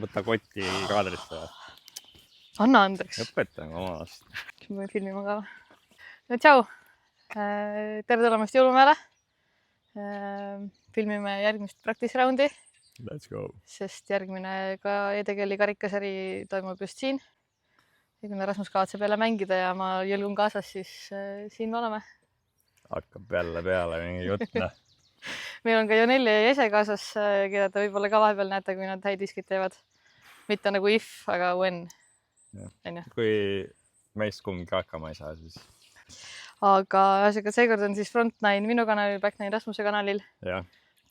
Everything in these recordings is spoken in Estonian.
Võta kotti kaadrisse. Anna andeks. Õpetan oma last. Me filmima ka. No tšau. Tere tulemast jõulumäele. Filmime järgmist practice roundi. Let's go. Sest järgmine ka EDGL-i karikasari toimub just siin. Ja kui Rasmus kavatseb jälle mängida ja ma jõlgun kaasas, siis siin me oleme. Hakkab jälle peale mingi jutna. Meil on ka Jonelli ja Jese kaasas, keda te võib-olla ka vahepeal näete, kui nad häid diskid teevad. Mitte nagu if, aga when. Kui meist kumbki hakkama ei saa, siis... Aga seekord on siis Front9 minu kanalil, Back9 Rasmuse kanalil. Ja.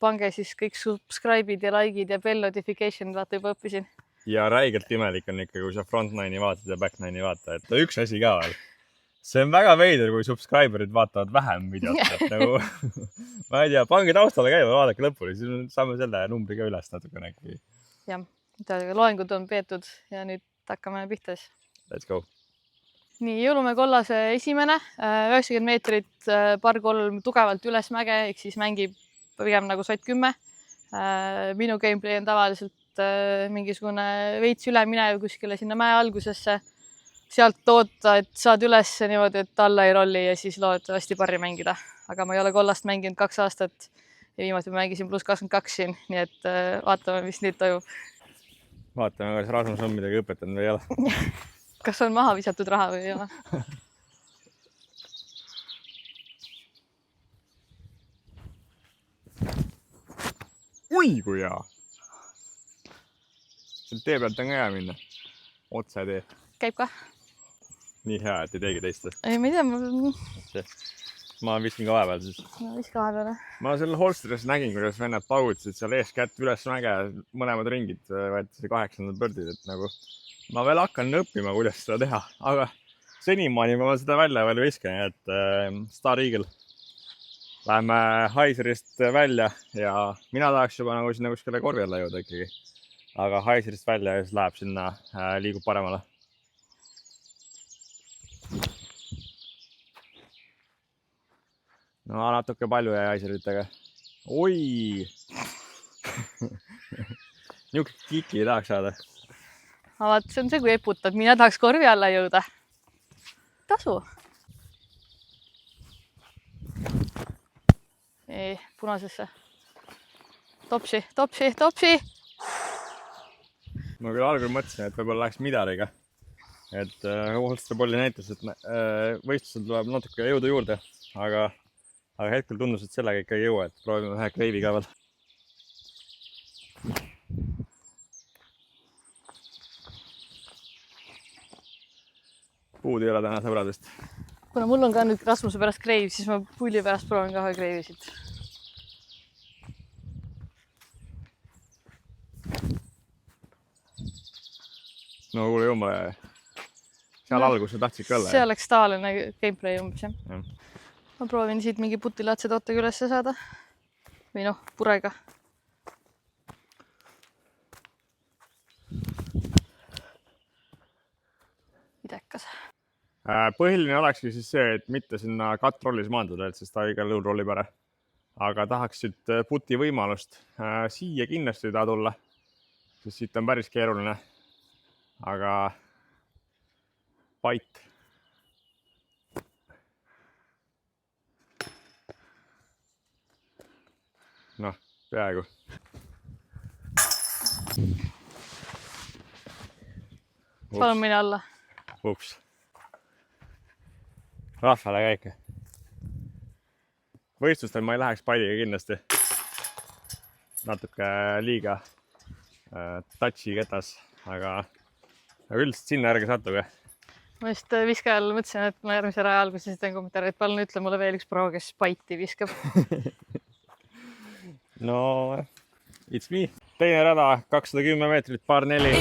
Pange siis kõik subscribe'id ja like'id ja bell notification, vaata juba õppisin. Ja räigelt imelik on ikka, kui sa Front9i vaatad ja Back9i vaata. Et üks asi ka veel. See on väga veider, kui subscriberid vaatavad vähem videot. Nagu, ma ei tea, pange taustale käima, vaadake lõpuni, siis saame selle numbri ka üles natukene. Jah, loengud on peetud ja nüüd hakkame pihtas. Let's go. Nii, Jõulumäe kollase esimene, 90 meetrit, par 3 tugevalt üles mäge, ehk siis mängib pigem nagu sott 10. Minu gameplay on tavaliselt mingisugune veits üle minev kuskile sinna mäe algusesse. Sealt oota, et saad üles niimoodi, et alla ei rolli ja siis loodetavasti parri mängida. Aga ma ei ole kollast mänginud 2 aastat ja viimati mängisin +22 siin, nii et vaatame, mis nüüd toimub. Vaatame, kas Rasmus on midagi õpetanud või ei ole. Kas on maha visatud raha või ei ole? Ui, kui hea! Selle tee pealt on ka hea minna. Otse tee. Käib ka? Nii hea, et ei teegi teist. Ei, ma ei tea. Ma viskin ka vahepeal siis. Ma viska vahepeale. Ma selle holstris nägin, kuidas vennad paugutasid seal ees kätt üles mäge. Mõlemad ringid võeti 8. põrdid, et nagu... Ma veel hakkan õppima, kuidas seda teha, aga senimaani ma seda välja veel viskan, et Star Eagle. Läheme Heiserist välja ja mina tahaks juba nagu sinna kuskile korvi alla jõuda ikkagi. Aga Heiserist välja ja siis läheb sinna, liigub paremale. No natuke palju jäi Heiseritega. Oi! Niuke kiki tahaks saada. Vaat, see on see, kui eputad. Mina tahaks korvi alla jõuda. Tasu. Ei, punasesse. Topsi, topsi, topsi. Ma küll algul mõtlesin, et võib-olla läheks midariga. Et Holstrapolli näitas, et võistlusel tuleb natuke jõudu juurde. Aga hetkel tundus, et sellega ikka ei jõua, et proovime ühe kreivi ka veel. Puud ei ole täna sõbradest. Kuna mul on ka nüüd Rasmuse pärast kreiv, siis ma pulli pärast proovin ka ühe kreivisid. No kuule jumala. Seal alguses tahtsid ka olla. See oleks tavaline gameplay umbes, jah. Ma proovin siit mingi putilaadse tootega üles saada. Või noh, purega. Idekas. Põhiline olekski siis see, et mitte sinna cut-rollis maanduda, et sest ta igal juhul rollib ära. Aga tahaksid puti võimalust siia kindlasti ei taha tulla, sest siit on päris keeruline. Aga pait. Noh, peaaegu. Palun mine alla. Ups. Rahvale käike. Võistlustel ma ei läheks palliga kindlasti. Natuke liiga touchi ketas, aga üldiselt sinna ärge sattuge. Ma just viskajal mõtlesin, et ma järgmise raja alguses teen kommentaari, et palun ütle mulle veel üks proua, kes paiti viskab. No, it's me. Teine rada, 210 meetrit, par 4.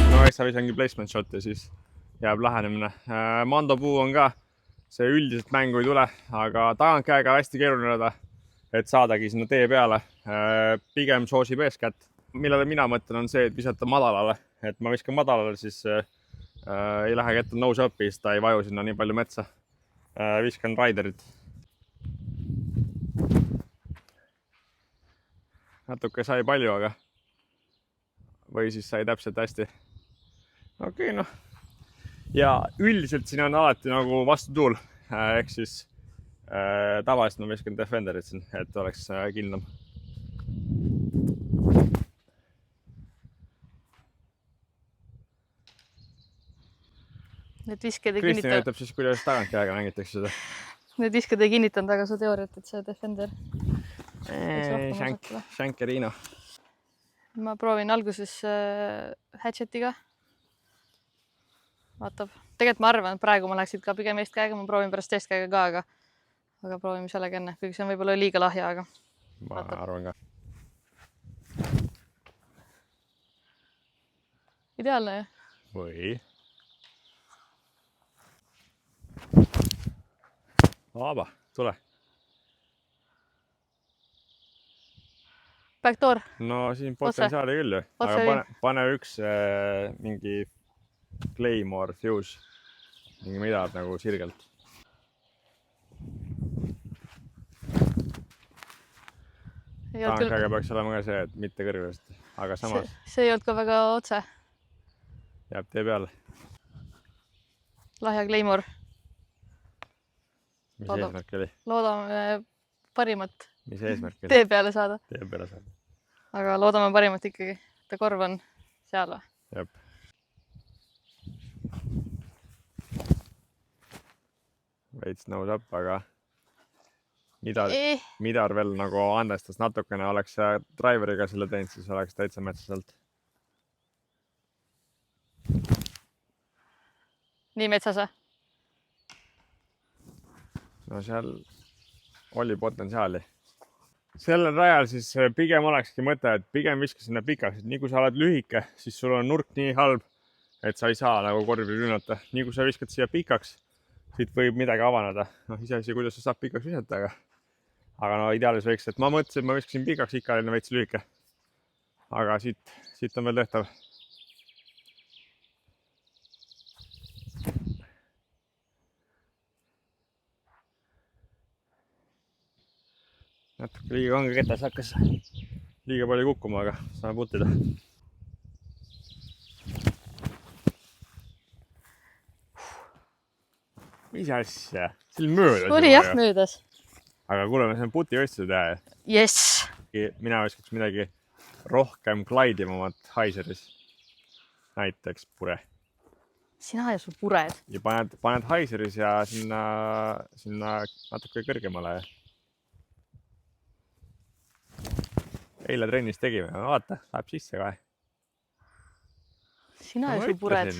No eks sa visangi placement shot ja siis jääb lähenemine. Mando puu on ka, see üldiselt mängu ei tule, aga tagantkäega hästi keeruline rada, et saadagi sinna tee peale. Pigem soosib eeskätt. Millele mina mõtlen on see, et visata madalale. Et ma viskan madalale, siis ei lähe kätte nose-up'i, siis ta ei vaju sinna nii palju metsa. Viskan riderit. natuke sai palju, aga või siis sai täpselt hästi. Okei, noh. Ja üldiselt siin on alati nagu vastutuul, ehk siis tavaliselt ma viskan Defenderit siin, et oleks kindlam. Need visked ei Kristi kinnita. näitab siis, kuidas tagantkäega mängitakse seda. Need visked ei kinnitanud väga su teooriat, et see Defender. Shankerino. Ma proovin alguses hatchetiga. Vaatab. Tegelikult ma arvan, et praegu ma läheksid ka pigem eestkäega, ma proovin pärast eestkäega ka, aga proovime sellega enne, kuigi see on võib-olla liiga lahja, aga ma arvan ka. Ideaalne ju. Või? Aba, tule. Backdoor. No siin potentsiaali küll ju, aga pane üks mingi Claymore Fuse, mingi midagi nagu sirgelt. Tagantkäega peaks olema ka see, et mitte kõrgelt, aga samas. See ei olnud ka väga otse. Jääb tee peale. Lahja Claymore. Mis eesmärk oli? Loodame parimat. Mis eesmärk oli? Tee peale saada. Tee peale saada. Aga loodame parimat ikkagi. Ta korv on seal või? Jep. Veits nõus up, aga midar veel nagu andestas natukene, oleks driveriga selle teinud, siis oleks täitsa metsaselt. Nii metsas või? No seal oli potentsiaali. Sellel rajal siis pigem olekski mõte, et pigem viska sinna pikaks, et nii kui sa oled lühike, siis sul on nurk nii halb, et sa ei saa nagu korvi rünnata. Nii kui sa viskad siia pikaks, siit võib midagi avaneda. Noh, iseasi, kuidas sa saab pikaks visata, aga no ideaalis võiks, et ma mõtlesin, et ma viskasin pikaks, ikka oli veits lühike. Aga siit on veel tehtav. Natuke liiga kange ketas hakkas liiga palju kukkuma, aga saame putida. Mis asja? See oli möödas. Oli jah möödas. Aga kuule, me saame puti võistlusi teha. Yes. Mina viskaks midagi rohkem glaidimamat Heiseris. Näiteks pure. Sina ja su pured. Ja paned Heiseris ja sinna natuke kõrgemale. Eile trennis tegime, vaata, läheb sisse kohe. Sina ja su pured.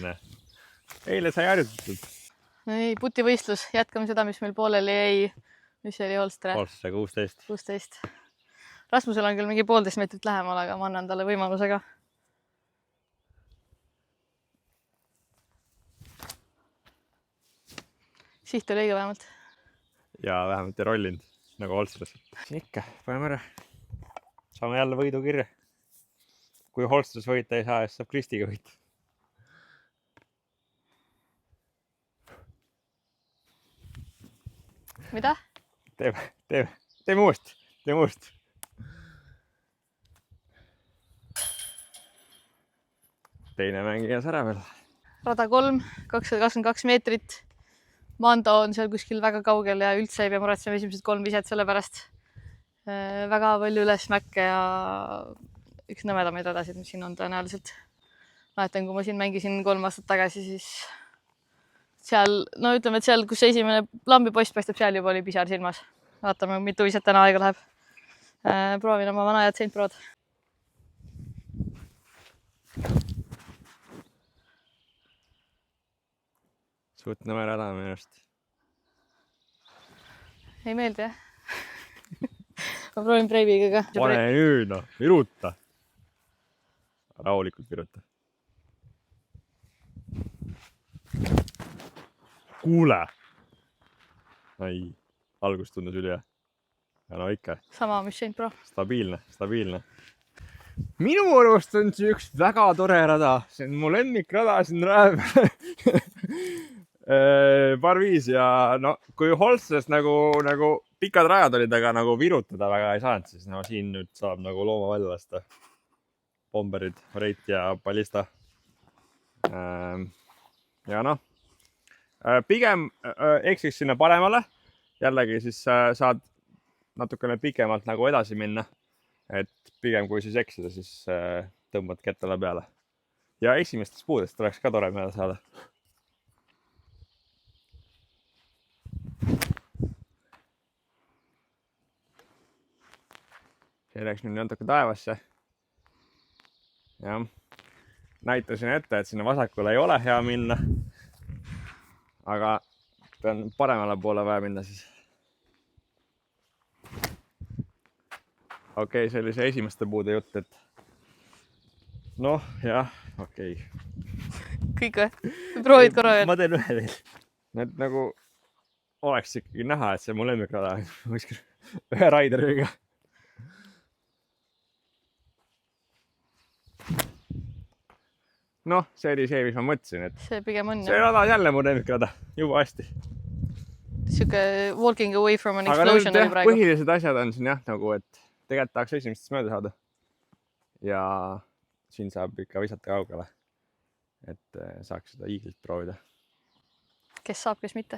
Eile sai harjutatud. Ei, putivõistlus, jätkame seda, mis meil pooleli jäi. Mis oli Holstre? Holstre 16. 16. Rasmusel on küll mingi 1,5 meetrit lähemal, aga ma annan talle võimalusega. Siht oli õige vähemalt. Ja vähemalt ei rollinud, nagu Holstres. Ikka, paneme ära. Saame jälle võidu kirja. Kui Holstres võita ei saa, siis saab Kristiga võita. Mida? Teeme uuesti. Teine mängijas ära veel. Rada 3, 222 meetrit. Mando on seal kuskil väga kaugel ja üldse ei pea muretsema esimesed 3 viset selle pärast. Väga palju ülesmäkke ja üks nõmedamaid radasid, mis siin on tõenäoliselt. Mäletan, kui ma siin mängisin 3 aastat tagasi, siis seal, no ütleme, et seal, kus esimene lambipost paistab, seal juba oli pisar silmas. Vaatame, mitu viset täna aega läheb. Proovin oma vanajad Saint Prod. Suht nõme rada minu arust. Ei meeldi, jah? Ma proovin Breiviga ka. Pane nüüd, no, viruta. Rahulikult viruta. Kuule. Ai, algus tundus üli hea. Ja no ikka. Sama, mis Saint Pro. Stabiilne. Minu arust on see üks väga tore rada. See on mu lemmikrada siin raja peal. par 5 ja no kui Holstes nagu pikad rajad olid, aga nagu virutada väga ei saanud, siis no siin nüüd saab nagu looma välja lasta. Bomberid, Reit ja Ballista. Ja noh, pigem eksiks sinna paremale. Jällegi siis saad natukene pikemalt nagu edasi minna. Et pigem kui siis eksida, siis tõmbad kettale peale. Ja esimestest puudest oleks ka tore meelde saada. See läks nüüd natuke taevasse. Jah. Näitasin ette, et sinna vasakule ei ole hea minna. Aga pean paremale poole vaja minna siis. Okei, see oli see esimeste puude jutt, et noh, jah, okei. Kõik või? Proovid korra veel? Ma teen ühe veel. Need nagu oleks ikkagi näha, et see mu lemmikrada ühe Raideriga. Noh, see oli see, mis ma mõtlesin, et see pigem on. See rada jälle mu lemmikrada, juba hästi. Siuke walking away from an explosion oli praegu. Põhilised asjad on siin jah, nagu, et tegelikult tahaks esimestest mööda saada. Ja siin saab ikka visata kaugele, et saaks seda iiglit proovida. Kes saab, kes mitte.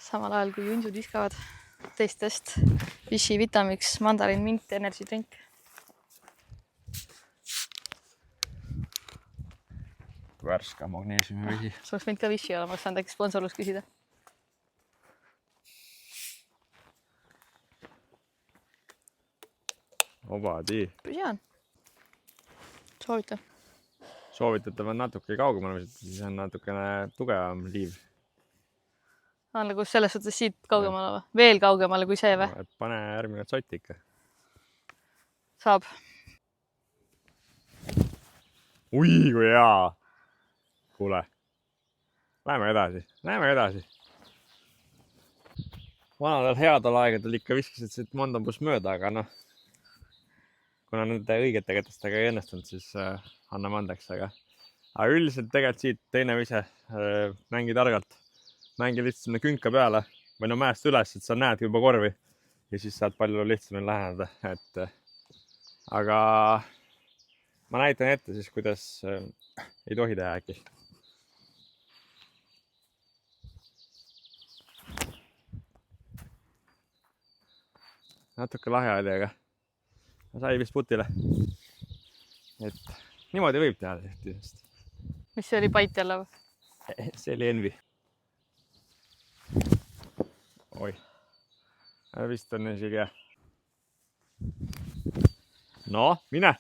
Samal ajal kui junsud viskavad teistest Vichy Vitamix, Mandarin Mint Energy Drink. Värska magneesiumi vesi. See oleks võinud ka Vichy olema, saan äkki sponsorlus küsida. Obadi. Püsi on. Soovitan. Soovitatav on natuke kaugemale, siis on natukene tugevam liiv. On nagu selles suhtes siit kaugemale või? Veel kaugemale kui see või? No, pane järgmine sotti ikka. Saab. Ui, kui hea! Kuule. Läheme edasi. Vanadel headel aegadel ikka viskasid siit Mondambus mööda, aga noh, kuna nende õigete kätestega ei õnnestunud, siis anname andeks, aga üldiselt tegelikult siit teine vise mängi targalt. Mängi lihtsalt sinna künka peale või no mäest üles, et sa näed juba korvi ja siis saad palju lihtsamini läheneda. Aga ma näitan ette siis, kuidas ei tohi teha äkki. Natuke lahja oli, aga sai vist putile. Et niimoodi võib teha tehtidest. Mis see oli pait jälle või? See oli Envi. Oi. Vist on isegi. No, mine.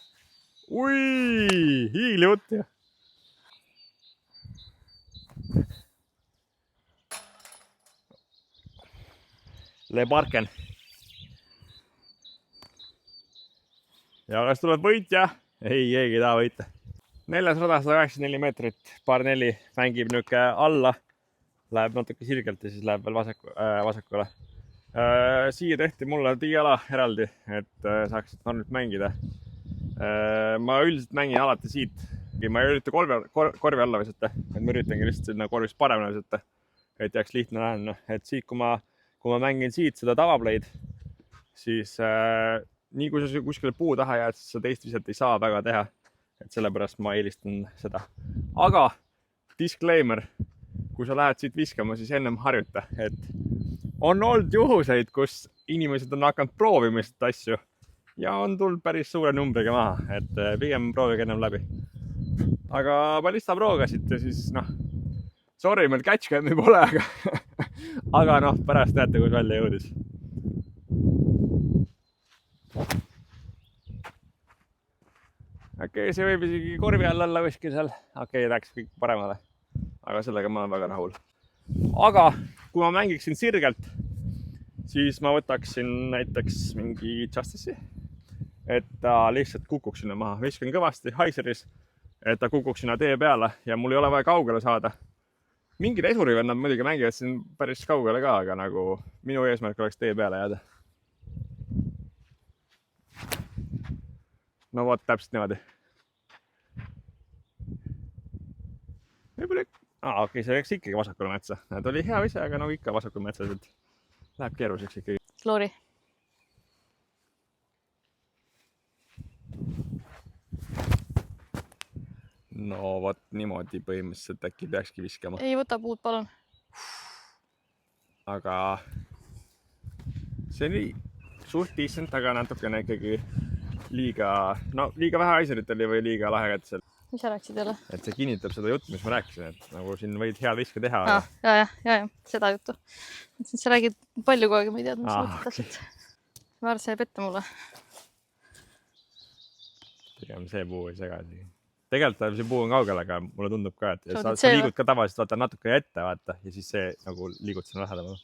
Ui, hiigli jutt ju. Le Barken. Ja kas tuleb võitja? Ei, keegi ei taha võita. 4. rada 184 meetrit, paar 4 mängib nüüd alla. Läheb natuke sirgelt ja siis läheb veel vasakule. Siia tehti mulle diala eraldi, et saaks normalt mängida. Ma üldiselt mängin alati siit. Ma ei ürita korvi alla visata, et ma üritangi lihtsalt sinna korvist paremini visata, et jääks lihtne läheneda. Et siit, kui ma mängin siit seda tavapleid, siis nii kui sa kuskile puu taha jääd, siis sa teist viset ei saa väga teha. Et sellepärast ma eelistan seda. Aga disclaimer, kui sa lähed siit viskama, siis ennem harjuta. Et on olnud juhuseid, kus inimesed on hakanud proovima seda asju ja on tulnud päris suure numbriga maha. Et pigem proovige ennem läbi. Aga Ballista proogasid ja siis noh, sorry, meil catchcam'i pole, aga noh, pärast näete, kus välja jõudis. Okei, see võib isegi korvi alla kuskil seal. Okei, läks kõik paremale. Aga sellega ma olen väga rahul. Aga kui ma mängiksin sirgelt, siis ma võtaksin näiteks mingi Justice'i, et ta lihtsalt kukuks sinna maha. Viskan kõvasti Heiseris, et ta kukuks sinna tee peale ja mul ei ole vaja kaugele saada. Mingid esurivennad muidugi mängivad siin päris kaugele ka, aga nagu minu eesmärk oleks tee peale jääda. No vot, täpselt niimoodi. Võib-olla Okei, see läks ikkagi vasakule metsa. Ta oli hea ise, aga nagu ikka vasakule metsas, et läheb keeruliseks ikkagi. Loori. No vot niimoodi põhimõtteliselt äkki peakski viskama. Ei võta puud, palun. Aga see oli suht decent, aga natukene ikkagi liiga vähe aiserit oli või liiga lahe kätt seal. Mis sa rääkisid jälle? Et see kinnitab seda juttu, mis ma rääkisin, et nagu siin võid head viske teha. Ja, seda juttu. Sa räägid palju kogu aeg, ma ei teadnud, mis mõtled täpselt. Ma arvan, see ei pette mulle. Tegem see puu ei sega isegi. Tegelikult see puu on kaugel, aga mulle tundub ka, et sa liigud ka tavaliselt vaata natuke ette vaata ja siis see nagu liigud sinna lähedama.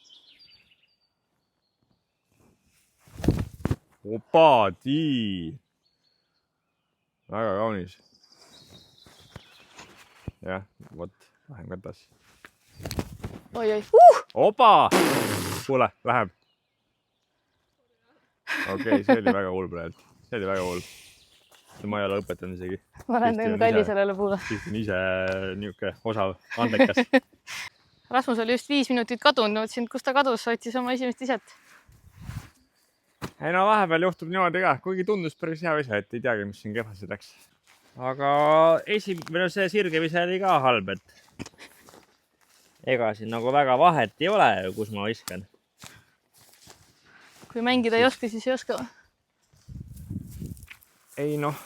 Opa, tii! Väga kaunis. Jah, vot, lähen katas. Oi. Opa! Kuule, läheb. Okei, see oli väga hull praegu. See oli väga hull. Ma ei ole õpetanud isegi. Ma olen teinud kalli sellele puule. Tihti on ise niuke osav, andekas. Rasmus oli just 5 minutit kadunud. Mõtlesin, kus ta kadus, võttis oma esimest iset. Ei no vahepeal juhtub niimoodi ka, kuigi tundus päris hea ise, et ei teagi, mis siin kehvasti läks. Aga see sirgevise oli ka halb, et ega siin nagu väga vahet ei ole, kus ma viskan. Kui mängida ei oska, siis ei oska. Ei noh,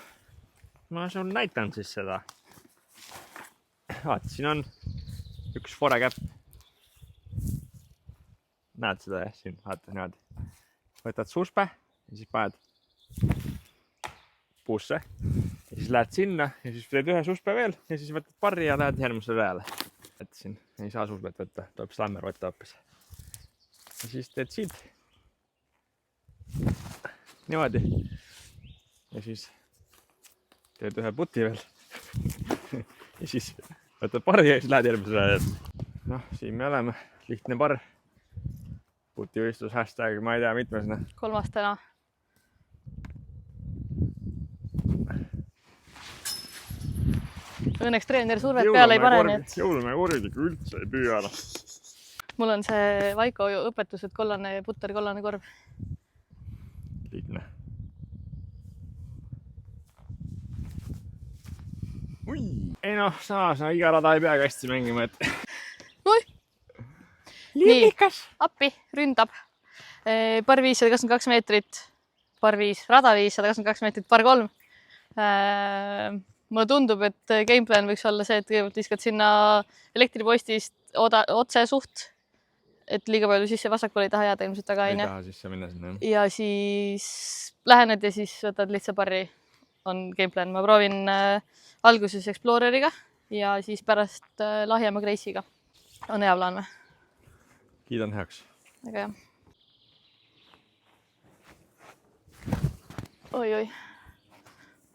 ma sul näitan siis seda. Vaat, siin on üks fore käpp. Näed seda jah, siin, vaata niimoodi. Võtad suspe ja siis paned puusse ja siis lähed sinna ja siis teed ühe suspe veel ja siis võtad parri ja lähed järgmisele reale. Et siin ei saa suspet võtta, tuleb slammer võtta hoopis. Ja siis teed siit. Niimoodi. Ja siis teed ühe puti veel. Ja siis võtad parri ja siis lähed järgmisele reale. Noh, siin me oleme. Lihtne parr. Putivõistlus, hashtag, ma ei tea, mitmesena. 3. täna. Õnneks treener survet peale ei pane, nii et... Jõulumäe korjalik üldse ei püüa. Mul on see Vaiko õpetus, et kollane putter, kollane korv. Lihtne. Ei noh, samas iga rada ei peagi hästi mängima, et... Oi! Lillikas! Appi, ründab. Par 5, 122 meetrit. Par 5, rada 5, 122 meetrit, par 3. Mulle tundub, et gameplan võiks olla see, et kõigepealt viskad sinna elektripostist otse suht, et liiga palju sisse vasakule ei taha jääda ilmselt taga. Ei taha sisse minna sinna. Ja siis lähened ja siis võtad lihtsa parri. On gameplan. Ma proovin alguses Exploreriga ja siis pärast lahjema Grace'iga. On hea plaan või? Kiidan heaks. Väga hea. Oi.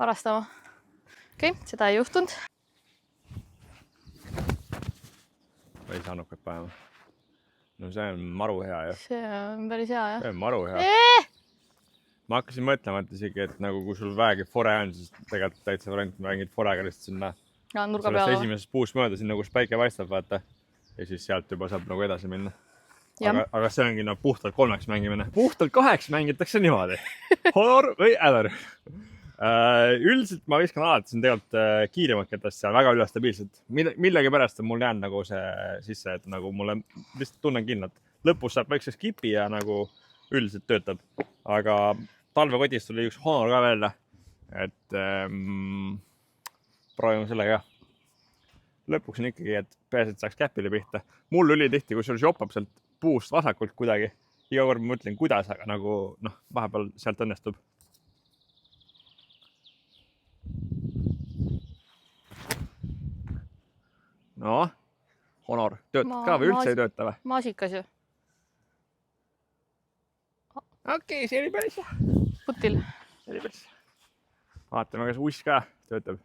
Varastama. Okei, seda ei juhtunud. Või ei saanud peab päeva. No see on maru hea, jah. See on päris hea, jah. See on maru hea. Ma hakkasin mõtlema, et isegi, et nagu kui sul väegi fore on, siis tegelikult täitsa variant mängid forega lihtsalt sinna. Nurga peale. Esimesest puust mööda sinna, kus päike paistab, vaata. Ja siis sealt juba saab nagu edasi minna. Aga see ongi puhtalt 3 mängimine. Puhtalt 8 mängitakse niimoodi. Honor või Adder. Üldiselt ma viskan alati siin tegelikult kiiremaketest seal väga üle stabiilselt. Millegi pärast on mul jäänud nagu see sisse, et nagu mulle lihtsalt tunnen kindlalt. Lõpus saab väikse skipi ja nagu üldiselt töötab. Aga talvekodist tuli üks Honor ka välja. Et proovime sellega. Lõpuks on ikkagi, et peaasi, et saaks käpile pihta. Mul oli tihti, kui sul joppab sealt puust vasakult kuidagi. Iga kord ma mõtlen, kuidas, aga nagu vahepeal sealt õnnestub. No, Honor, töötad ka või üldse ei tööta või? Maasikas ju. Okei, see oli päris hea. Putil. See oli päris hea. Vaatame, kas uss ka töötab.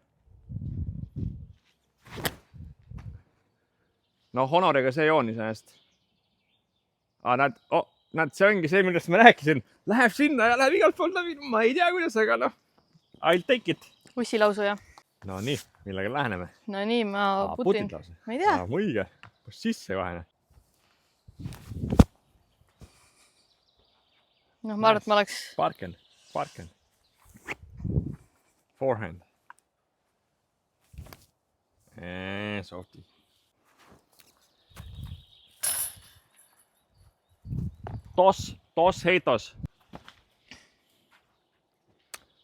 No Honoriga see joonis ennast. Näed, see ongi see, millest ma rääkisin. Läheb sinna ja läheb igalt poolt läbi. Ma ei tea, kuidas, aga I'll take it. Ussi lausu, jah. No nii, millega läheneme? No nii, ma putin. Ma ei tea. Muige, sisse kohe. No, ma arvan, et ma oleks... Parken. Forehand. Softi. Tos heitos.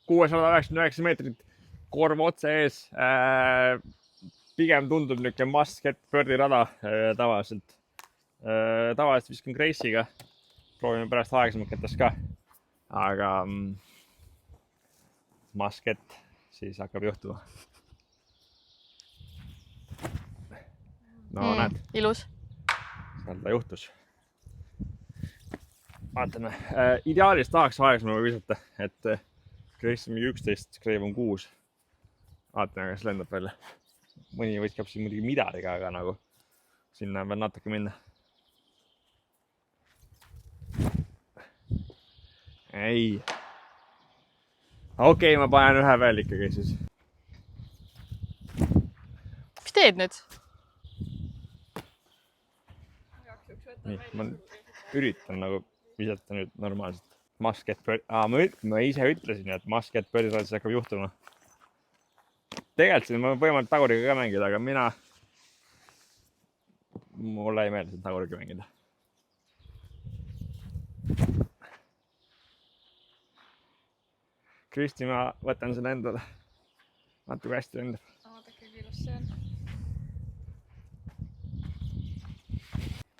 699 meetrit, korv otse ees. Pigem tundub niisugune must-get birdie rada tavaliselt. Tavaliselt viskan Grace'iga. Proovime pärast aeglasemalt kätes ka. Aga must-get siis hakkab juhtuma. No näed. Ilus. Seal ta juhtus. Vaatame. Ideaalis tahaks aeglasemalt visata, et Grace on mingi 11, Crave on 6. Vaatame, kas lendab välja. Mõni võiskab siin muidugi midagi, aga nagu sinna veel natuke minna. Ei. Okei, ma panen ühe veel ikkagi siis. Mis teed nüüd? Nii, ma üritan nagu visata nüüd normaalselt. Must-get birdie. Ma ise ütlesin, et must-get birdie radis hakkab juhtuma. Tegelikult siin ma võimalik taguriga ka mängida, aga mulle ei meeldi siin taguriga mängida. Kristi, ma võtan selle endale. Natuke hästi lendab. Vaadake, ilus see on.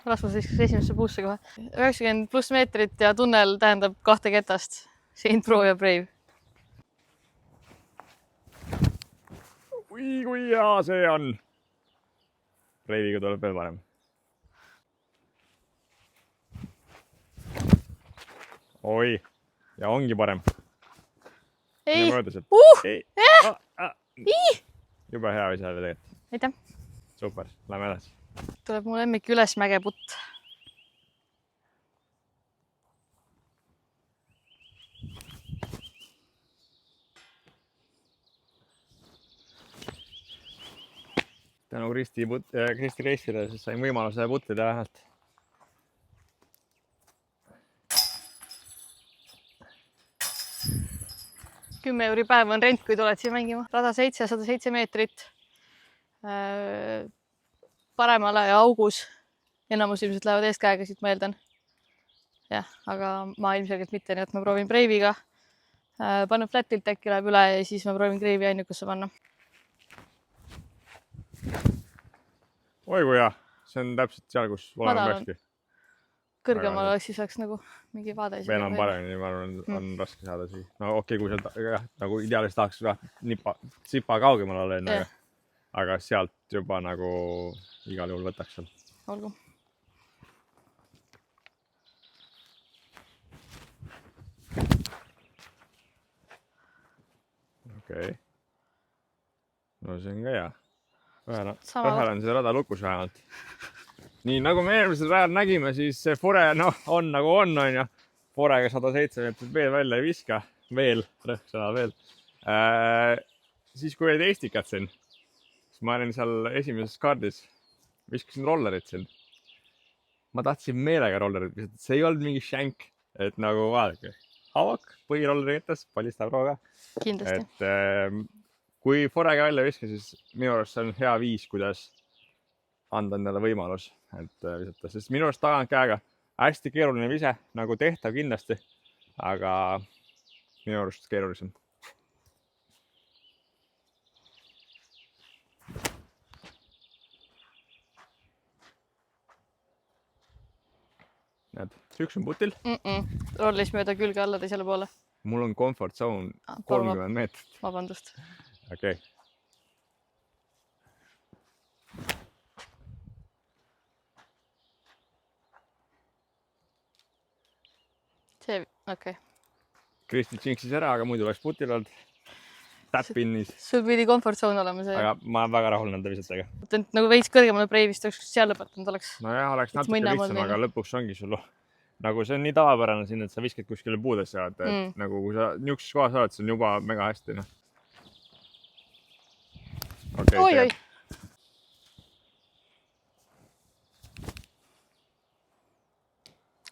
Rasmus viskas esimesse puusse kohe. 90+ meetrit ja tunnel tähendab 2 ketast. Saint Pro ja Brave. Kui hea see on. Brave'iga tuleb veel parem. Oi, ja ongi parem. Ei! Jube hea vise oli tegelikult. Aitäh! Super, lähme edasi. Tuleb mu lemmik ülesmäge putt. Tänu Kristi Reisile siis sain võimaluse puttida vähemalt. €10 päev on rent, kui tuled siia mängima. Rada 7, 107 meetrit. Paremale ja augus. Enamus ilmselt lähevad eeskäega siit, ma eeldan. Jah, aga ma ilmselgelt mitte, nii et ma proovin Brave'iga. Panen flatilt, äkki läheb üle ja siis ma proovin Grave'i ainukusse panna. Oi kui hea, see on täpselt seal, kus olema peakski. Kõrgemal oleks siis oleks nagu mingi vaade. Veel on paremini, ma arvan, on raske saada siia. No okei, kui seal nagu ideaalis tahaks sipa kaugemal olla enne, aga sealt juba nagu igal juhul võtaks seal. Olgu. Okei. No see on ka hea. Vähel on see rada lukus vähemalt. Nii nagu me eelmisel rajal nägime, siis see fore on nagu on ja forega 107 meetrit veel välja ei viska. Veel, rõhksõna veel. Siis kui olid Eestikad siin, siis ma olin seal esimeses kaardis, viskasin rollerit siin. Ma tahtsin meelega rollerit visata, see ei olnud mingi shank, et nagu vaadake. Havak, põhirolleri võttes, pallistab rooga. Kindlasti. Et kui forega välja viska, siis minu arust see on hea viis, kuidas anda endale võimalus, et visata. Sest minu arust tagant käega hästi keeruline vise, nagu tehtav kindlasti, aga minu arust keerulisem. Näed, üks on putil. Rollis mööda külge alla teisele poole. Mul on comfort zone 30 meetrit. Vabandust. Okei. See, okei. Kristi tšinksis ära, aga muidu oleks putil olnud. Tap-innis. Sul pidi comfort zone olema see. Aga ma olen väga rahul nende visatega. Nagu veits kõrgemale Brave'ist oleks seal lõpetanud oleks. No jah, oleks natuke lihtsam, aga lõpuks ongi sul nagu see on nii tavapärane siin, et sa viskad kuskile puudesse, et nagu kui sa niisuguses kohas oled, see on juba mega hästi. Okay, oi-oi.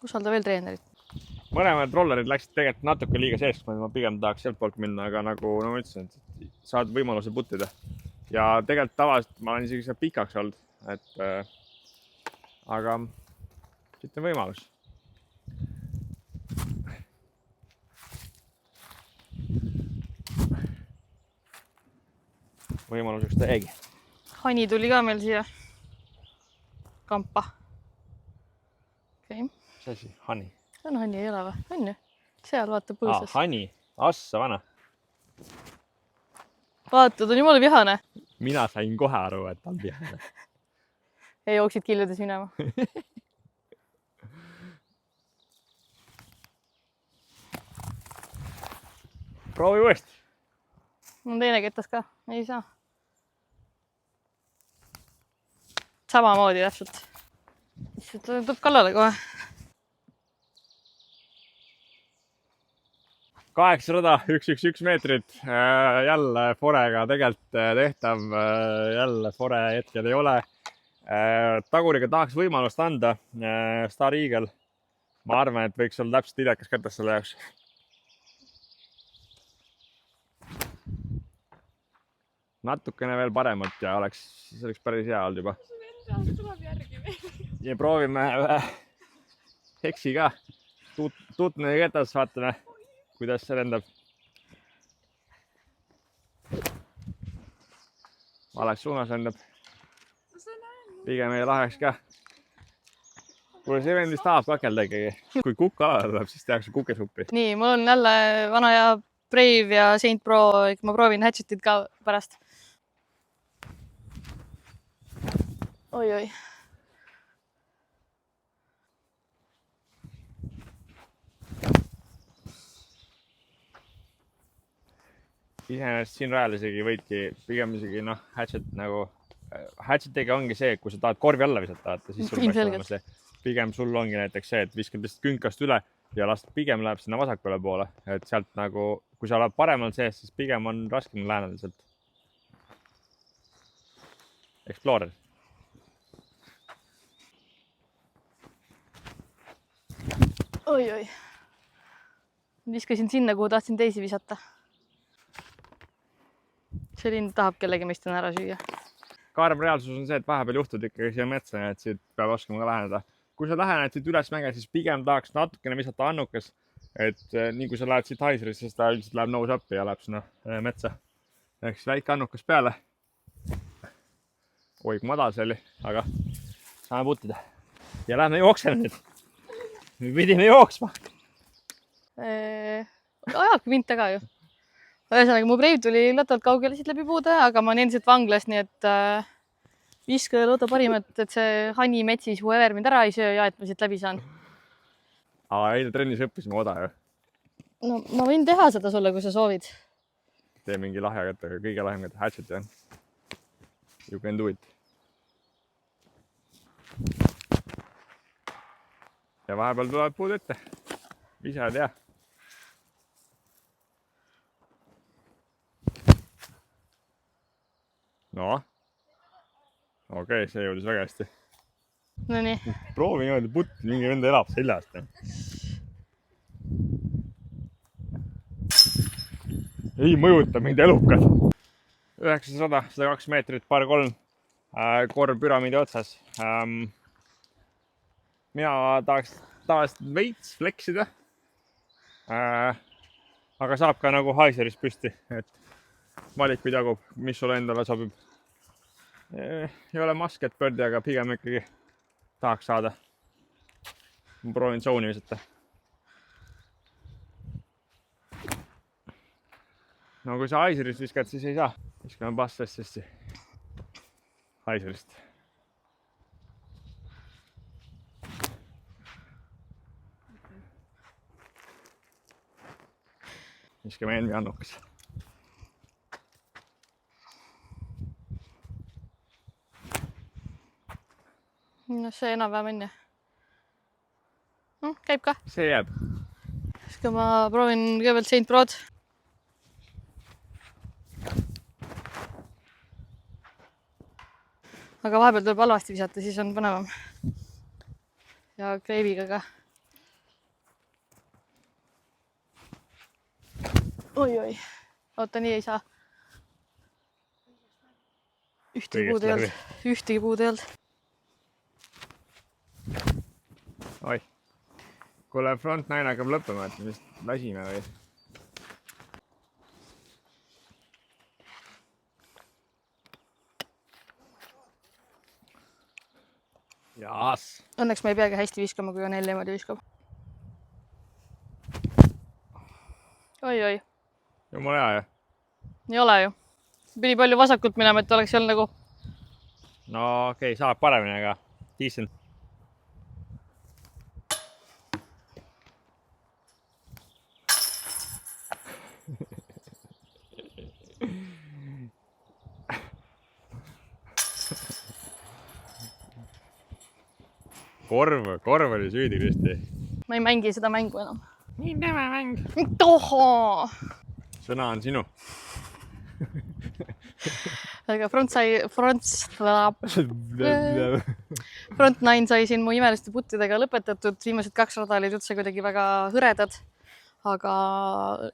Usalda veel treenerit. Mõlemad rollerid läksid tegelikult natuke liiga seest, ma pigem tahaks sealt poolt minna, aga nagu ma ütlesin, et saad võimaluse puttida. Ja tegelikult tavaliselt ma olen isegi seal pikaks olnud, et aga siit on võimalus. Võimaluseks täiegi. Hani tuli ka meil siia kampa. Okay. Mis asi? Hani? See on Hani, ei ole või? On ju? Seal vaata põõsas. Hani? Assa vana. Vaata, ta on jumala vihane. Mina sain kohe aru, et ta on vihane. Ja jooksid killudes minema. Proovi uuesti. On teine ketas ka. Ei saa. Samamoodi täpselt. Ta tuleb kallale kohe. 800, 111 meetrit. Jälle forega tegelikult tehtav. Jälle fore hetkel ei ole. Taguriga tahaks võimalust anda. Star Eagle. Ma arvan, et võiks olla täpselt idekas kätes selle jaoks. Natukene veel paremat ja oleks päris hea olnud juba. Ja proovime heksi ka. Tuutne ketas, vaatame, kuidas see lendab. Vales suunas lendab. Pigem ei laheks ka. Kui see vendis tahab kakelda ikkagi. Kui kukk alale tuleb, siis tehakse kukesuppi. Nii, mul on jälle vana ja Brave ja Saint Pro. Ma proovin hatchetit ka pärast. Oi-oi. Iseenesest siin rajal isegi võidki pigem isegi hatchet nagu hatchetiga ongi see, et kui sa tahad korvi alla visata, siis sul peaks olema see. Pigem sul ongi näiteks see, et viskad lihtsalt künkast üle ja pigem läheb sinna vasakule poole, et sealt nagu, kui sa oled paremal sees, siis pigem on raskem lääneda sealt. Explorer. Oi-oi. Viskasin sinna, kuhu tahtsin teisi visata. See lind tahab kellegi meist ära süüa. Karm reaalsus on see, et vahepeal juhtud ikkagi siia metsa ja et siit peab oskama ka läheneda. Kui sa lähened siit üles mäge, siis pigem tahaks natukene visata annukas, et nii kui sa lähed siit haiserisse, siis ta üldiselt läheb nose up'i ja läheb sinna metsa. Ehk siis väike annukas peale. Oi, kui madal see oli, aga saame puttida. Ja lähme jookseme nüüd. Me pidime jooksma. Ajabki mind taga ju. Ühesõnaga, mu Brave tuli latalt kaugele siit läbi puude, aga ma olen endiselt vanglas, nii et viska ja loota parimat, et see Hani metsis whoever mind ära ei söö ja et ma siit läbi saan. Aga eile trennis õppisime oda ju. No ma võin teha seda sulle, kui sa soovid. Tee mingi lahja kättega, kõige lahjem kätte hatchet ja you can do it. Ja vahepeal tuleb puud ette. Ise tea. No. Okei, see jõudis väga hästi. No nii. Proovi niimoodi putti, mingi venda elab seljast. Ei mõjuta mind elukad. 900, 102 meetrit, par 3. Korv püramiidi otsas. Mina tahaks tavaliselt veits fleksida. Aga saab ka nagu haiseris püsti, et valikuid jagub, mis sulle endale sobib. Ei ole masket pördi, aga pigem ikkagi tahaks saada. Ma proovin zooni visata. No kui sa haiserist viskad, siis ei saa. Viskame bassest sisse. Haiserist. Viskame envi annukas. No see enam-vähem on ju. Käib ka. See jääb. Siis ma proovin kõigepealt Saint Prod. aga vahepeal tuleb halvasti visata, siis on põnevam. Ja kreeviga ka. Oi. Oota, nii ei saa. Ühtegi puud ei olnud. Oi. Kuule, front 9 hakkab lõppema, et me vist lasime või? Jaas. Õnneks ma ei peagi hästi viskama, kui on niimoodi viskab. Oi. Jumala hea, jah? Ei ole ju. Pidi palju vasakult minema, et oleks seal nagu... No okei, saab paremini, aga decent. Korv oli süüdi, Kristi. Ma ei mängi seda mängu enam. Nii tema mäng. Tohoo! Sõna on sinu. Aga Front 9 sai siin mu imeliste puttidega lõpetatud. Viimased 2 rada olid üldse kuidagi väga hõredad. Aga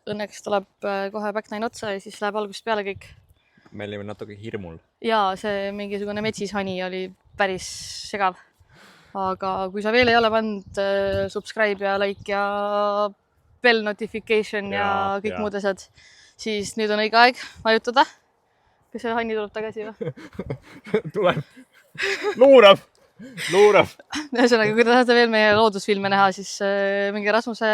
õnneks tuleb kohe back 9 otsa ja siis läheb algusest peale kõik. Me olime natuke hirmul. Ja see mingisugune metsishani oli päris segav. Aga kui sa veel ei ole pannud subscribe ja like ja bell notification ja kõik muud asjad, siis nüüd on õige aeg vajutada. Kas see Hanni tuleb tagasi või? Tuleb. Luurab. Ühesõnaga, kui te tahate veel meie loodusfilme näha, siis mingi Rasmuse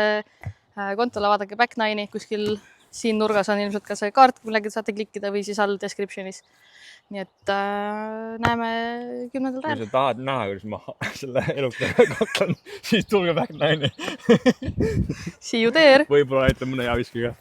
kontole vaadake back 9 kuskil siin nurgas on ilmselt ka see kaart, millega saate klikkida või siis all descriptionis. Nii et näeme 10. rajal. Kui sa tahad näha, kuidas ma selle elustaja kaklan, siis tulge back 9. See you there! Võib-olla aitab mõne hea viskiga.